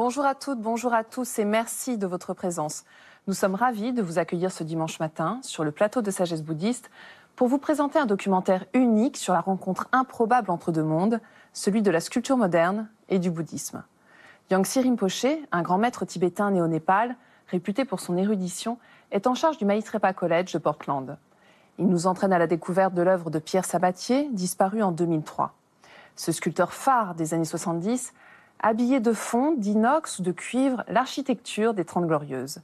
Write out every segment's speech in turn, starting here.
Bonjour à toutes, bonjour à tous et merci de votre présence. Nous sommes ravis de vous accueillir ce dimanche matin sur le plateau de Sagesses bouddhistes pour vous présenter un documentaire unique sur la rencontre improbable entre deux mondes, celui de la sculpture moderne et du bouddhisme. Yangsi Rimpoché, un grand maître tibétain né au Népal, réputé pour son érudition, est en charge du Maitripa College de Portland. Il nous entraîne à la découverte de l'œuvre de Pierre Sabatier, disparu en 2003. Ce sculpteur phare des années 70, habillé de fonte, d'inox ou de cuivre, l'architecture des Trente Glorieuses.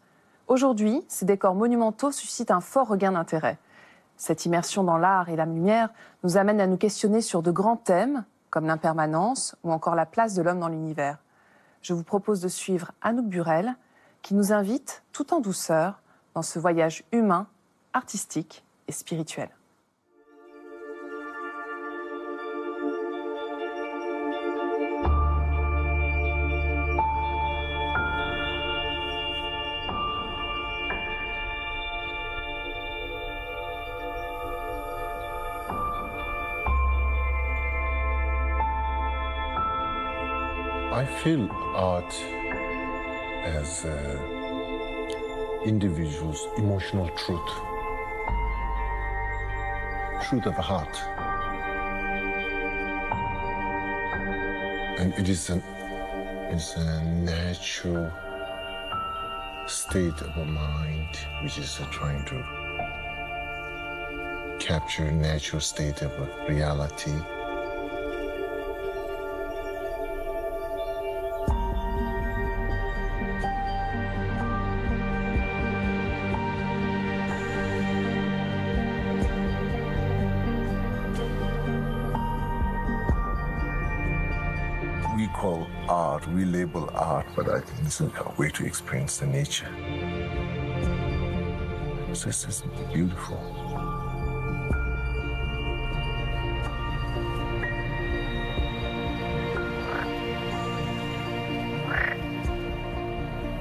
Aujourd'hui, ces décors monumentaux suscitent un fort regain d'intérêt. Cette immersion dans l'art et la lumière nous amène à nous questionner sur de grands thèmes, comme l'impermanence ou encore la place de l'homme dans l'univers. Je vous propose de suivre Anouk Burel, qui nous invite, tout en douceur, dans ce voyage humain, artistique et spirituel. I feel art as individual's emotional truth of the heart. And it's a natural state of a mind which is trying to capture a natural state of a reality. We label art, but I think this is a way to experience the nature. So it's just beautiful.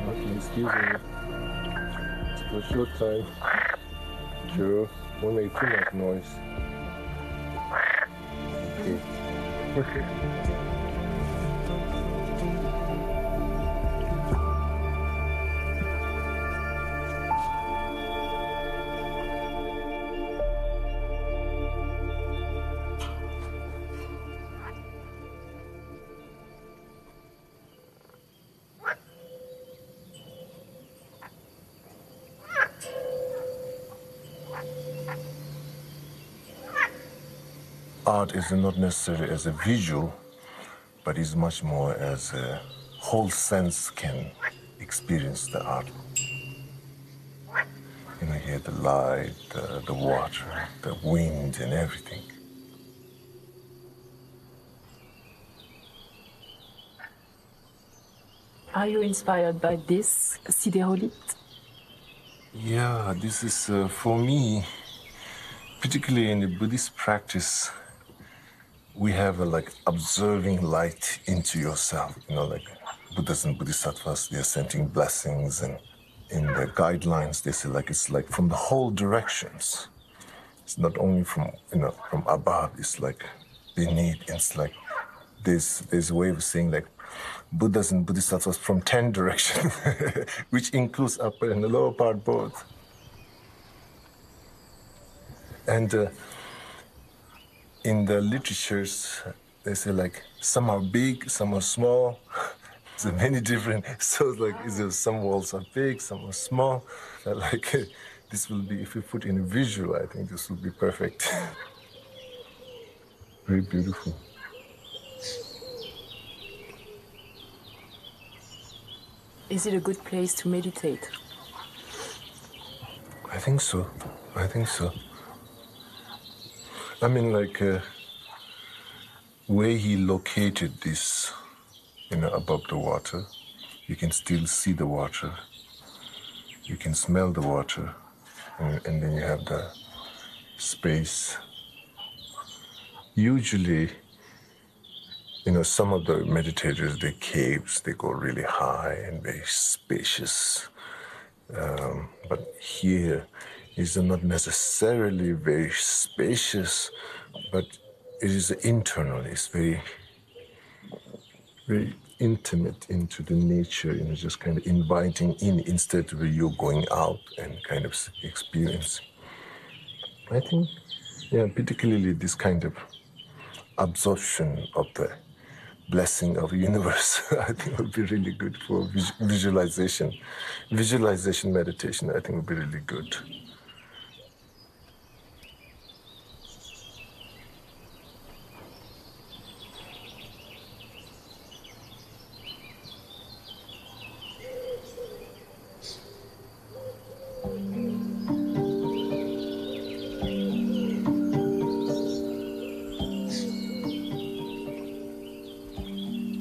Okay, excuse me. It's for a short time. Sure, won't make too much noise. Okay. Art is not necessarily as a visual, but is much more as a whole sense can experience the art. You know, hear the light, the water, the wind, and everything. Are you inspired by this sidérolite? Yeah, this is for me, particularly in the Buddhist practice. We have a observing light into yourself, you know, like Buddhas and Bodhisattvas, they're sending blessings, and in the guidelines they say it's from the whole directions. It's not only from above, it's beneath. It's there's a way of saying Buddhas and Bodhisattvas from 10 directions, which includes upper and the lower part both. And in the literatures, they say some are big, some are small. There's many different. So some walls are big, some are small. This will be, if you put in a visual, I think this will be perfect. Very beautiful. Is it a good place to meditate? I think so. I mean, where he located this, above the water, you can still see the water, you can smell the water, and then you have the space. Usually, some of the meditators, their caves, they go really high and very spacious. But here is not necessarily very spacious, but it is internal. It's very, very intimate into the nature, just kind of inviting in instead of you going out and kind of experiencing. I think, particularly this kind of absorption of the blessing of the universe, I think would be really good for visualization. Visualization meditation, I think would be really good.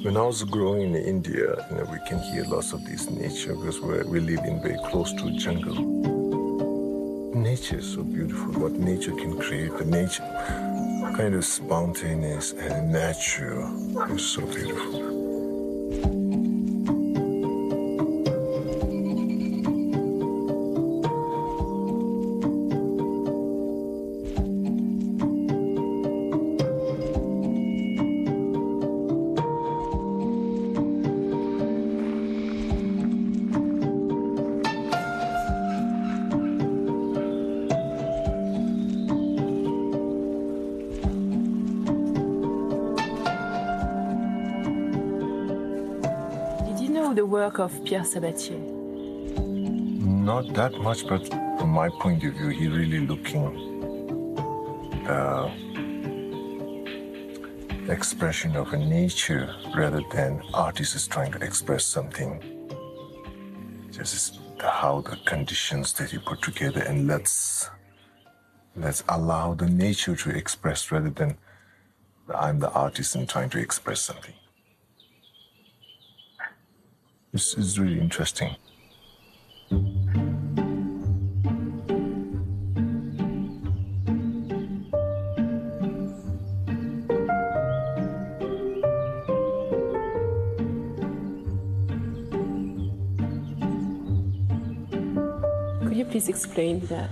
When I was growing in India, we can hear lots of this nature because we live in very close to a jungle. Nature is so beautiful. What nature can create, the nature kind of spontaneous and natural is so beautiful. The work of Pierre Sabatier? Not that much, but from my point of view, he really looking expression of a nature rather than artist is trying to express something. Just how the conditions that he put together, and let's allow the nature to express rather than I'm the artist and trying to express something. This is really interesting. Could you please explain that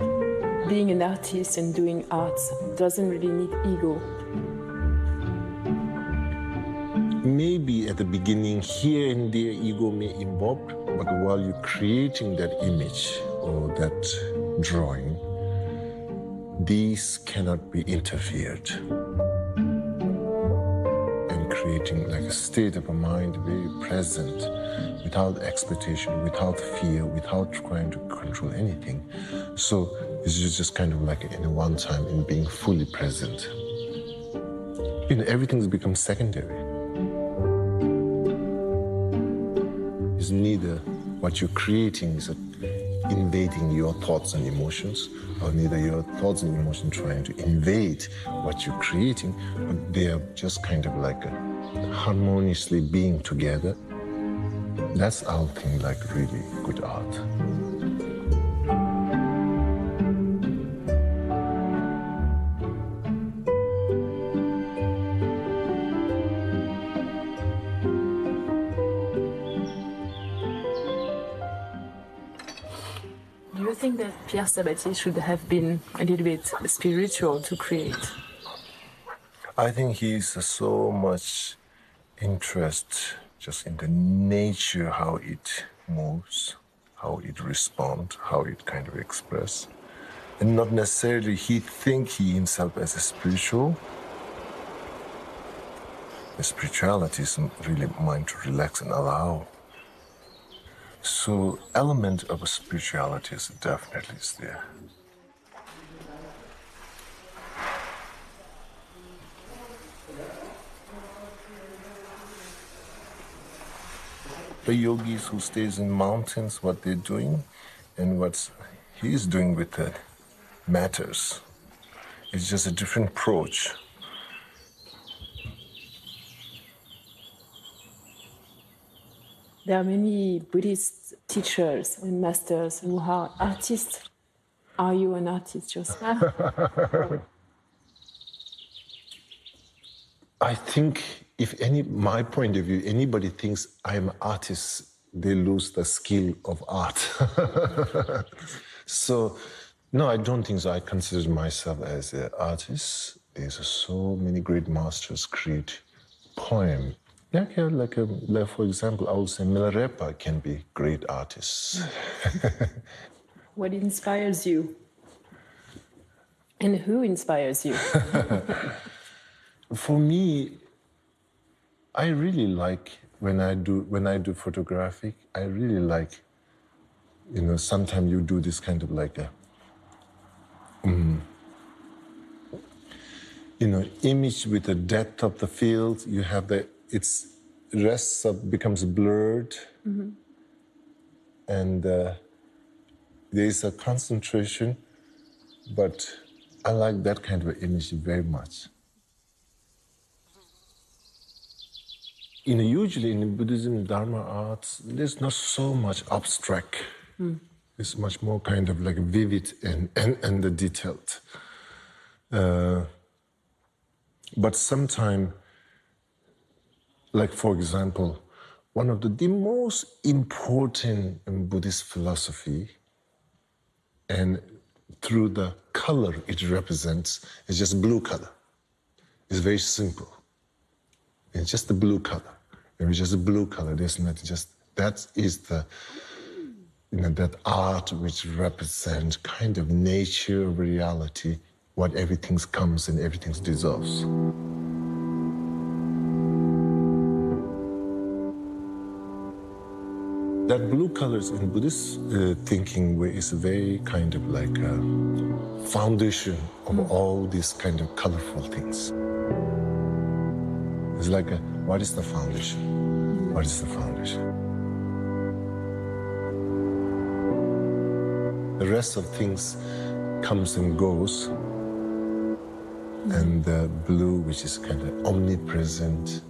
being an artist and doing arts doesn't really need ego? Maybe at the beginning, here and there, ego may involve, but while you're creating that image or that drawing, these cannot be interfered. And creating like a state of a mind very present, without expectation, without fear, without trying to control anything. So it's just kind of like in a one time in being fully present. Everything's become secondary. It's neither what you're creating is invading your thoughts and emotions, or neither your thoughts and emotions trying to invade what you're creating, but they are just kind of like harmoniously being together. That's our thing, like really good art. Do you think that Pierre Sabatier should have been a little bit spiritual to create? I think he's so much interest just in the nature, how it moves, how it responds, how it kind of expresses. And not necessarily he himself as a spiritual. The spirituality is really mind to relax and allow. So element of a spirituality is definitely there. The yogis who stays in mountains, what they're doing and what he's doing with the matters. It's just a different approach. There are many Buddhist teachers and masters who are artists. Are you an artist yourself? I think my point of view, anybody thinks I'm an artist, they lose the skill of art. So, no, I don't think so. I consider myself as an artist. There's so many great masters create poem Yeah, like for example, I would say Maitripa can be great artists. What inspires you? And who inspires you? For me, I really like when I do photography. I really like, sometimes you do this kind of like a, image with the depth of the field. You have becomes blurred, and there is a concentration. But I like that kind of image very much. Usually in Buddhism, Dharma arts, there's not so much abstract. It's much more kind of like vivid and detailed. But sometimes, like for example, one of the most important in Buddhist philosophy, and through the color it represents, is just blue color. It's very simple. It's just the blue color. It's just a blue color. There's not just, that is the, that art which represents kind of nature, reality, what everything comes and everything dissolves. That blue colors in Buddhist thinking way is a very kind of like a foundation of all these kind of colorful things. It's like, what is the foundation? What is the foundation? The rest of things comes and goes, and the blue, which is kind of omnipresent,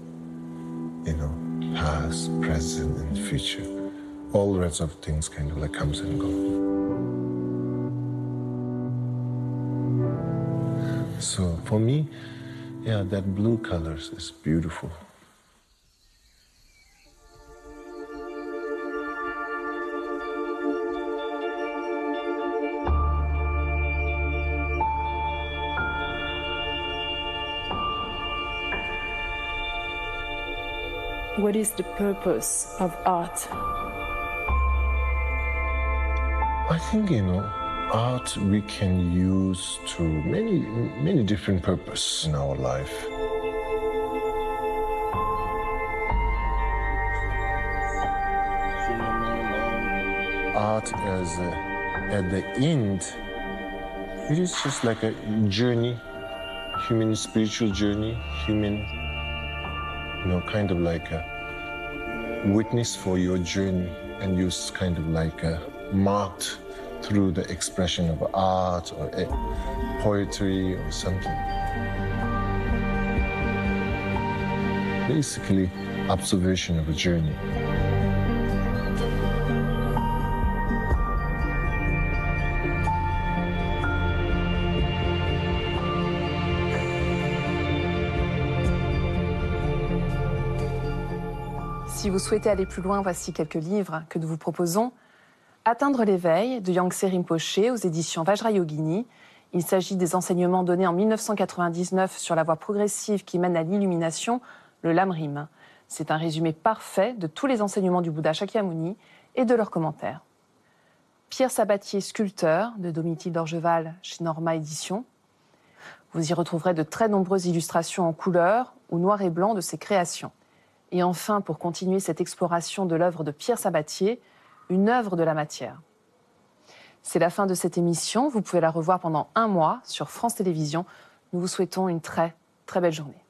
past, present, and future. All the rest of things kind of like comes and goes. So for me, yeah, that blue colors is beautiful. What is the purpose of art? I think, art we can use to many different purposes in our life. Art at the end, it is just like a journey, human spiritual journey, human, kind of like a witness for your journey, and you kind of like marked through the expression of art or poetry or something. Basically, observation of a journey. Si vous souhaitez aller plus loin, voici quelques livres que nous vous proposons. Atteindre l'éveil de Yangsi Rinpoché aux éditions Vajrayogini. Il s'agit des enseignements donnés en 1999 sur la voie progressive qui mène à l'illumination, le Lamrim. C'est un résumé parfait de tous les enseignements du Bouddha Shakyamuni et de leurs commentaires. Pierre Sabatier, sculpteur, de Domitil d'Orgeval chez Norma Édition. Vous y retrouverez de très nombreuses illustrations en couleur ou noir et blanc de ses créations. Et enfin, pour continuer cette exploration de l'œuvre de Pierre Sabatier, une œuvre de la matière. C'est la fin de cette émission. Vous pouvez la revoir pendant 1 mois sur France Télévisions. Nous vous souhaitons une très, très belle journée.